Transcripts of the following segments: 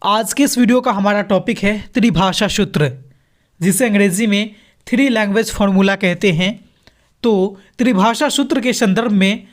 आज के इस वीडियो का हमारा टॉपिक है त्रिभाषा सूत्र, जिसे अंग्रेजी में थ्री लैंग्वेज फार्मूला कहते हैं। तो त्रिभाषा सूत्र के संदर्भ में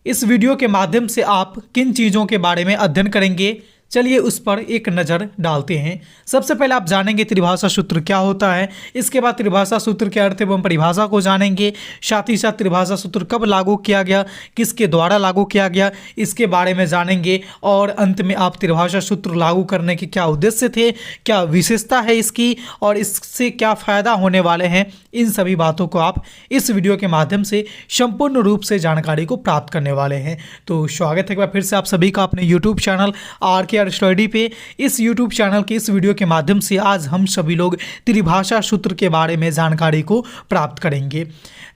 इस वीडियो के माध्यम से आप किन चीज़ों के बारे में अध्ययन करेंगे, चलिए उस पर एक नज़र डालते हैं। सबसे पहले आप जानेंगे त्रिभाषा सूत्र क्या होता है, इसके बाद त्रिभाषा सूत्र के अर्थ एवं परिभाषा को जानेंगे, साथ ही साथ त्रिभाषा सूत्र कब लागू किया गया, किसके द्वारा लागू किया गया, इसके बारे में जानेंगे और अंत में आप त्रिभाषा सूत्र लागू करने के क्या उद्देश्य थे, क्या विशेषता है इसकी और इससे क्या फ़ायदा होने वाले हैं, इन सभी बातों को आप इस वीडियो के माध्यम से संपूर्ण रूप से जानकारी को प्राप्त करने वाले हैं। तो स्वागत है एक बार फिर से आप सभी का अपने यूट्यूब चैनल RK स्टडी पे। इस यूट्यूब चैनल के इस वीडियो के माध्यम से आज हम सभी लोग त्रिभाषा सूत्र के बारे में जानकारी को प्राप्त करेंगे।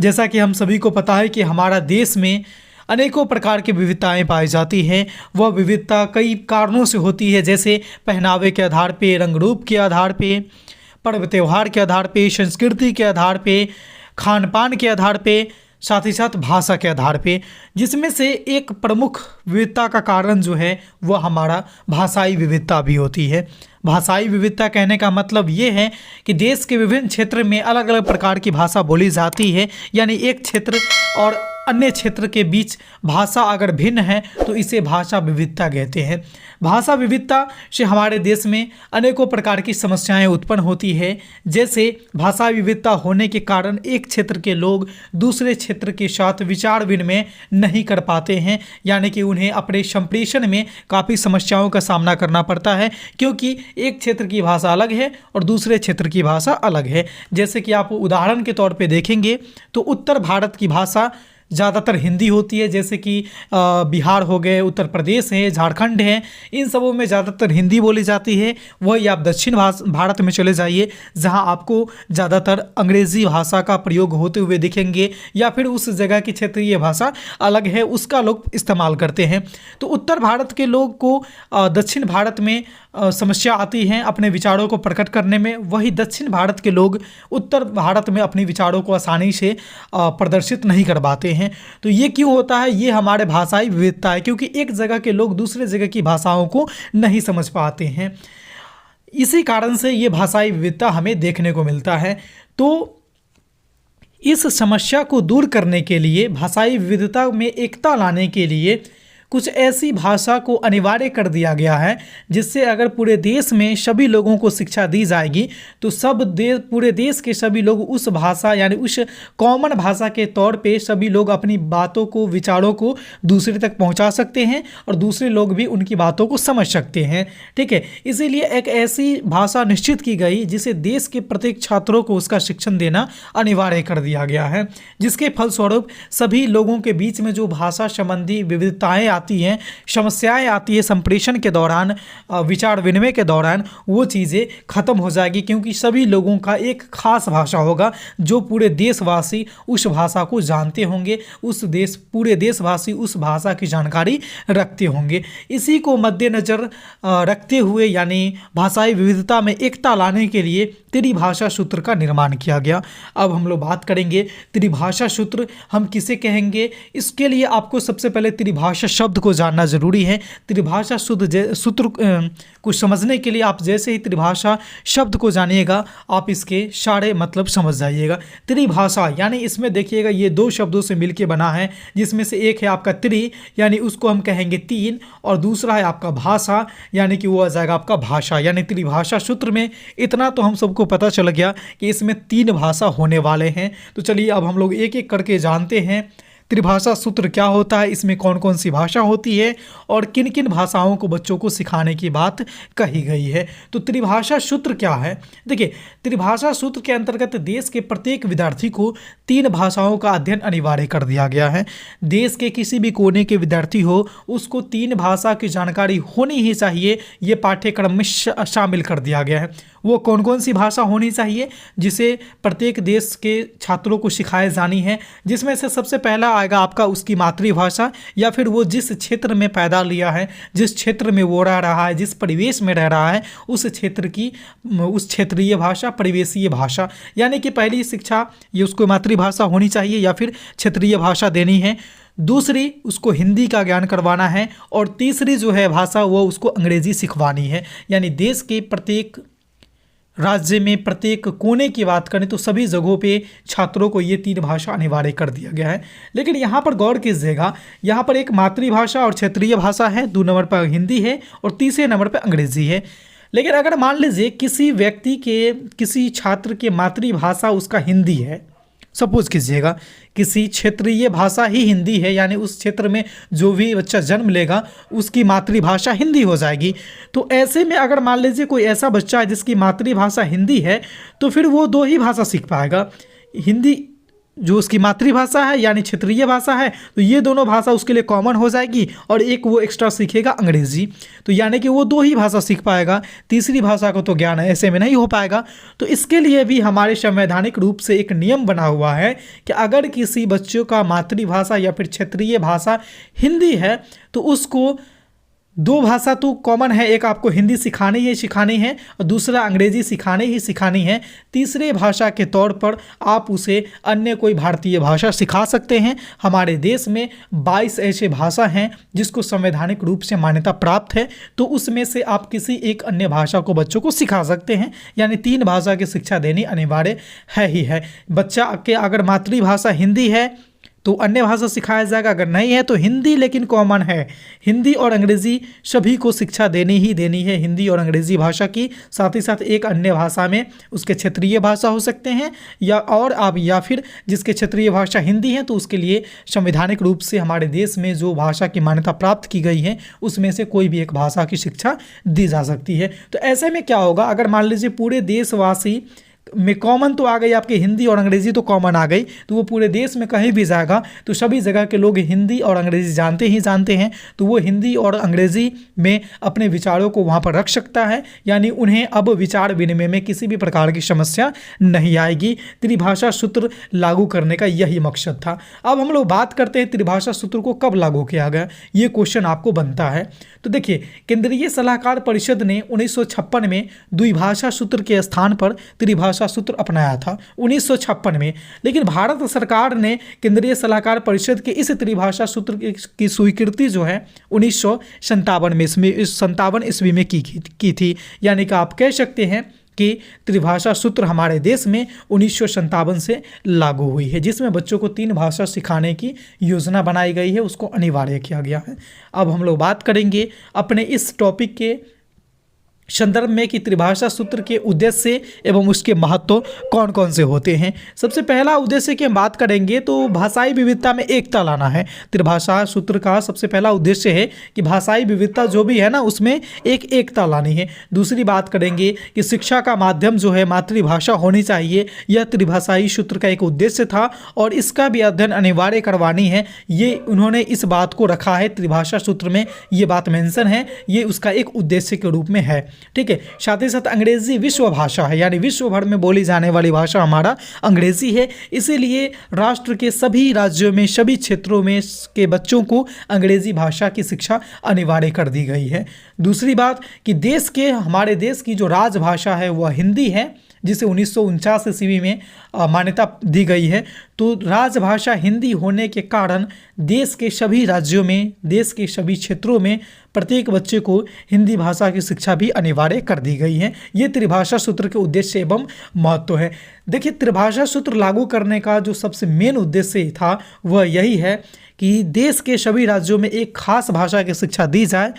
जैसा कि हम सभी को पता है कि हमारा देश में अनेकों प्रकार की विविधताएं पाई जाती हैं। वह विविधता कई कारणों से होती है, जैसे पहनावे के आधार पे, रंग रूप के आधार पे, पर्व त्यौहार के आधार पे, संस्कृति के आधार पे, खान पान के आधार पे, साथ ही साथ भाषा के आधार पे। जिसमें से एक प्रमुख विविधता का कारण जो है वह हमारा भाषाई विविधता भी होती है। भाषाई विविधता कहने का मतलब ये है कि देश के विभिन्न क्षेत्र में अलग अलग प्रकार की भाषा बोली जाती है, यानी एक क्षेत्र और अन्य क्षेत्र के बीच भाषा अगर भिन्न है तो इसे भाषा विविधता कहते हैं। भाषा विविधता से हमारे देश में अनेकों प्रकार की समस्याएं उत्पन्न होती है, जैसे भाषा विविधता होने के कारण एक क्षेत्र के लोग दूसरे क्षेत्र के साथ विचार विनिमय नहीं कर पाते हैं, यानी कि उन्हें अपने संप्रेषण में काफ़ी समस्याओं का सामना करना पड़ता है, क्योंकि एक क्षेत्र की भाषा अलग है और दूसरे क्षेत्र की भाषा अलग है। जैसे कि आप उदाहरण के तौर पे देखेंगे तो उत्तर भारत की भाषा ज़्यादातर हिंदी होती है, जैसे कि बिहार हो गए, उत्तर प्रदेश है, झारखंड है, इन सबों में ज़्यादातर हिंदी बोली जाती है। वही आप दक्षिण भारत में चले जाइए जहां आपको ज़्यादातर अंग्रेज़ी भाषा का प्रयोग होते हुए दिखेंगे, या फिर उस जगह की क्षेत्रीय भाषा अलग है उसका लोग इस्तेमाल करते हैं। तो उत्तर भारत के लोग को दक्षिण भारत में समस्या आती है अपने विचारों को प्रकट करने में, वही दक्षिण भारत के लोग उत्तर भारत में अपने विचारों को आसानी से प्रदर्शित नहीं कर पाते हैं। तो ये क्यों होता है? ये हमारे भाषाई विविधता है, क्योंकि एक जगह के लोग दूसरे जगह की भाषाओं को नहीं समझ पाते हैं। इसी कारण से ये भाषाई विविधता हमें देखने को मिलता है। तो इस समस्या को दूर करने के लिए, भाषाई विविधता में एकता लाने के लिए कुछ ऐसी भाषा को अनिवार्य कर दिया गया है, जिससे अगर पूरे देश में सभी लोगों को शिक्षा दी जाएगी तो पूरे देश के सभी लोग उस भाषा यानी उस कॉमन भाषा के तौर पे सभी लोग अपनी बातों को, विचारों को दूसरे तक पहुंचा सकते हैं और दूसरे लोग भी उनकी बातों को समझ सकते हैं। ठीक है, इसीलिए एक ऐसी भाषा निश्चित की गई जिसे देश के प्रत्येक छात्रों को उसका शिक्षण देना अनिवार्य कर दिया गया है, जिसके फलस्वरूप सभी लोगों के बीच में जो भाषा संबंधी विविधताएँ आती हैं, समस्याएं आती है संप्रेषण के दौरान, विचार विनिमय के दौरान, वो चीज़ें खत्म हो जाएगी, क्योंकि सभी लोगों का एक खास भाषा होगा जो पूरे देशवासी उस भाषा को जानते होंगे, पूरे देशवासी उस भाषा की जानकारी रखते होंगे। इसी को मद्देनज़र रखते हुए, यानी भाषाई विविधता में एकता लाने के लिए त्रिभाषा सूत्र का निर्माण किया गया। अब हम लोग बात करेंगे त्रिभाषा सूत्र हम किसे कहेंगे। इसके लिए आपको सबसे पहले त्रिभाषा शब्द को जानना जरूरी है। त्रिभाषा सूत्र को समझने के लिए आप जैसे ही त्रिभाषा शब्द को जानिएगा आप इसके सारे मतलब समझ जाइएगा। त्रिभाषा यानी इसमें देखिएगा ये दो शब्दों से मिलके बना है, जिसमें से एक है आपका त्रि यानी उसको हम कहेंगे तीन, और दूसरा है आपका भाषा यानी कि वो आ जाएगा आपका भाषा। यानी त्रिभाषा सूत्र में इतना तो हम सबको पता चल गया कि इसमें तीन भाषा होने वाले हैं। तो चलिए अब हम लोग एक एक करके जानते हैं त्रिभाषा सूत्र क्या होता है, इसमें कौन कौन सी भाषा होती है और किन किन भाषाओं को बच्चों को सिखाने की बात कही गई है। तो त्रिभाषा सूत्र क्या है? देखिए, त्रिभाषा सूत्र के अंतर्गत देश के प्रत्येक विद्यार्थी को तीन भाषाओं का अध्ययन अनिवार्य कर दिया गया है। देश के किसी भी कोने के विद्यार्थी हो, उसको तीन भाषा की जानकारी होनी ही चाहिए, ये पाठ्यक्रम में शामिल कर दिया गया है। वो कौन कौन सी भाषा होनी चाहिए जिसे प्रत्येक देश के छात्रों को सिखाई जानी है, जिसमें से सबसे पहला आएगा आपका उसकी मातृभाषा या फिर वो जिस क्षेत्र में पैदा लिया है, जिस क्षेत्र में वो रह रहा है, जिस परिवेश में रह रहा है, उस क्षेत्र की उस क्षेत्रीय भाषा, परिवेशीय भाषा, यानी कि पहली शिक्षा ये उसको मातृभाषा होनी चाहिए या फिर क्षेत्रीय भाषा देनी है। दूसरी उसको हिंदी का ज्ञान करवाना है और तीसरी जो है भाषा वो उसको अंग्रेजी सिखवानी है। यानी देश के प्रत्येक राज्य में प्रत्येक कोने की बात करें तो सभी जगहों पे छात्रों को ये 3 भाषा अनिवार्य कर दिया गया है। लेकिन यहाँ पर गौर कीजिएगा, यहाँ पर एक मातृभाषा और क्षेत्रीय भाषा है, 2 नंबर पर हिंदी है और तीसरे नंबर पर अंग्रेजी है। लेकिन अगर मान लीजिए किसी व्यक्ति के, किसी छात्र के मातृभाषा उसका हिंदी है, सपोज कीजिएगा किसी क्षेत्रीय भाषा ही हिंदी है, यानी उस क्षेत्र में जो भी बच्चा जन्म लेगा उसकी मातृभाषा हिंदी हो जाएगी। तो ऐसे में अगर मान लीजिए कोई ऐसा बच्चा है जिसकी मातृभाषा हिंदी है तो फिर वो 2 ही भाषा सीख पाएगा। हिंदी जो उसकी मातृभाषा है यानी क्षेत्रीय भाषा है तो ये दोनों भाषा उसके लिए कॉमन हो जाएगी और एक वो एक्स्ट्रा सीखेगा अंग्रेजी, तो यानी कि वो 2 ही भाषा सीख पाएगा, तीसरी भाषा को तो ज्ञान ऐसे में नहीं हो पाएगा। तो इसके लिए भी हमारे संवैधानिक रूप से एक नियम बना हुआ है कि अगर किसी बच्चों का मातृभाषा या फिर क्षेत्रीय भाषा हिंदी है तो उसको 2 भाषा तो कॉमन है, एक आपको हिंदी सिखानी है और दूसरा अंग्रेजी सिखानी है। तीसरे भाषा के तौर पर आप उसे अन्य कोई भारतीय भाषा सिखा सकते हैं। हमारे देश में 22 ऐसे भाषा हैं जिसको संवैधानिक रूप से मान्यता प्राप्त है, तो उसमें से आप किसी एक अन्य भाषा को बच्चों को सिखा सकते हैं। यानी 3 भाषा की शिक्षा देनी अनिवार्य है ही है। बच्चा के अगर मातृभाषा हिंदी है तो अन्य भाषा सिखाया जाएगा, अगर नहीं है तो हिंदी, लेकिन कॉमन है हिंदी और अंग्रेजी सभी को शिक्षा देनी ही देनी है, हिंदी और अंग्रेजी भाषा की। साथ ही साथ एक अन्य भाषा में उसके क्षेत्रीय भाषा हो सकते हैं या फिर जिसके क्षेत्रीय भाषा हिंदी है तो उसके लिए संवैधानिक रूप से हमारे देश में जो भाषा की मान्यता प्राप्त की गई है उसमें से कोई भी एक भाषा की शिक्षा दी जा सकती है। तो ऐसे में क्या होगा, अगर मान लीजिए पूरे देशवासी में कॉमन तो आ गई, आपकी हिंदी और अंग्रेजी तो कॉमन आ गई, तो वो पूरे देश में कहीं भी जाएगा तो सभी जगह के लोग हिंदी और अंग्रेजी जानते हैं, तो वो हिंदी और अंग्रेजी में अपने विचारों को वहाँ पर रख सकता है। यानी उन्हें अब विचार विनिमय में किसी भी प्रकार की समस्या नहीं आएगी। त्रिभाषा सूत्र लागू करने का यही मकसद था। अब हम लोग बात करते हैं त्रिभाषा सूत्र को कब लागू किया गया, ये क्वेश्चन आपको बनता है। तो देखिए, केंद्रीय सलाहकार परिषद ने 1956 में द्विभाषा सूत्र के स्थान पर त्रिभाषा सूत्र अपनाया था 1956 में। लेकिन भारत सरकार ने केंद्रीय सलाहकार परिषद के इस त्रिभाषा सूत्र की स्वीकृति जो है 1957 ईस्वी में की थी। यानी कि आप कह सकते हैं कि त्रिभाषा सूत्र हमारे देश में 1957 से लागू हुई है, जिसमें बच्चों को 3 भाषा सिखाने की योजना बनाई गई है, उसको अनिवार्य किया गया है। अब हम लोग बात करेंगे अपने इस टॉपिक के संदर्भ में कि त्रिभाषा सूत्र के उद्देश्य एवं उसके महत्व कौन कौन से होते हैं। सबसे पहला उद्देश्य की हम बात करेंगे तो भाषाई विविधता में एकता लाना है। त्रिभाषा सूत्र का सबसे पहला उद्देश्य है कि भाषाई विविधता जो भी है ना उसमें एकता लानी है। दूसरी बात करेंगे कि शिक्षा का माध्यम जो है मातृभाषा होनी चाहिए, यह त्रिभाषाई सूत्र का एक उद्देश्य था और इसका भी अध्ययन अनिवार्य करवानी है। ये उन्होंने इस बात को रखा है, त्रिभाषा सूत्र में ये बात मेंशन है, ये उसका एक उद्देश्य के रूप में है। ठीक है, साथ ही साथ अंग्रेजी विश्व भाषा है, यानी विश्व भर में बोली जाने वाली भाषा हमारा अंग्रेजी है। इसीलिए राष्ट्र के सभी राज्यों में, सभी क्षेत्रों में के बच्चों को अंग्रेजी भाषा की शिक्षा अनिवार्य कर दी गई है। दूसरी बात कि हमारे देश की जो राजभाषा है वह हिंदी है, जिसे 1949 ईस्वी में मान्यता दी गई है। तो राजभाषा हिंदी होने के कारण देश के सभी राज्यों में, देश के सभी क्षेत्रों में प्रत्येक बच्चे को हिंदी भाषा की शिक्षा भी अनिवार्य कर दी गई है। ये त्रिभाषा सूत्र के उद्देश्य एवं महत्व है। देखिए, त्रिभाषा सूत्र लागू करने का जो सबसे मेन उद्देश्य था वह यही है कि देश के सभी राज्यों में एक खास भाषा की शिक्षा दी जाए,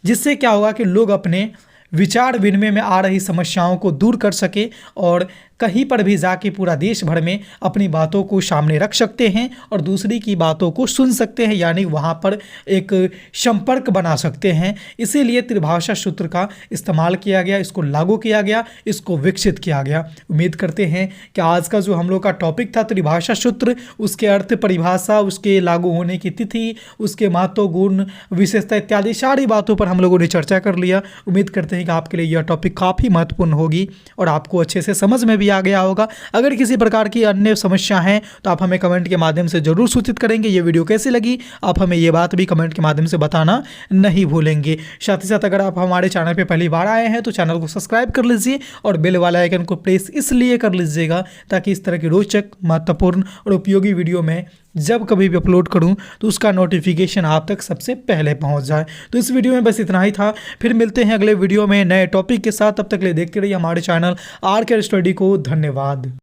जिससे क्या होगा कि लोग अपने विचार विनिमय में आ रही समस्याओं को दूर कर सके और कहीं पर भी जाके पूरा देश भर में अपनी बातों को सामने रख सकते हैं और दूसरी की बातों को सुन सकते हैं, यानी वहाँ पर एक संपर्क बना सकते हैं। इसीलिए त्रिभाषा सूत्र का इस्तेमाल किया गया, इसको लागू किया गया, इसको विकसित किया गया। उम्मीद करते हैं कि आज का जो हम लोग का टॉपिक था त्रिभाषा सूत्र, उसके अर्थ, परिभाषा, उसके लागू होने की तिथि, उसके महत्व, गुण, विशेषता इत्यादि सारी बातों पर हम लोगों ने चर्चा कर लिया। उम्मीद करते हैं कि आपके लिए यह टॉपिक काफ़ी महत्वपूर्ण होगी और आपको अच्छे से समझ में भी भी आ गया होगा। अगर किसी प्रकार की अन्य समस्या है तो आप हमें कमेंट के माध्यम से जरूर सूचित करेंगे। ये वीडियो कैसी लगी आप हमें ये बात भी कमेंट के माध्यम से बताना नहीं भूलेंगे। साथ ही साथ अगर आप हमारे चैनल पर पहली बार आए हैं तो चैनल को सब्सक्राइब कर लीजिए और बेल वाला आइकन को प्रेस इसलिए कर लीजिएगा ताकि इस तरह की रोचक, महत्वपूर्ण और उपयोगी वीडियो में जब कभी भी अपलोड करूं तो उसका नोटिफिकेशन आप तक सबसे पहले पहुंच जाए। तो इस वीडियो में बस इतना ही था। फिर मिलते हैं अगले वीडियो में नए टॉपिक के साथ। तब तक के लिए देखते रहिए हमारे चैनल आर के स्टडी को। धन्यवाद।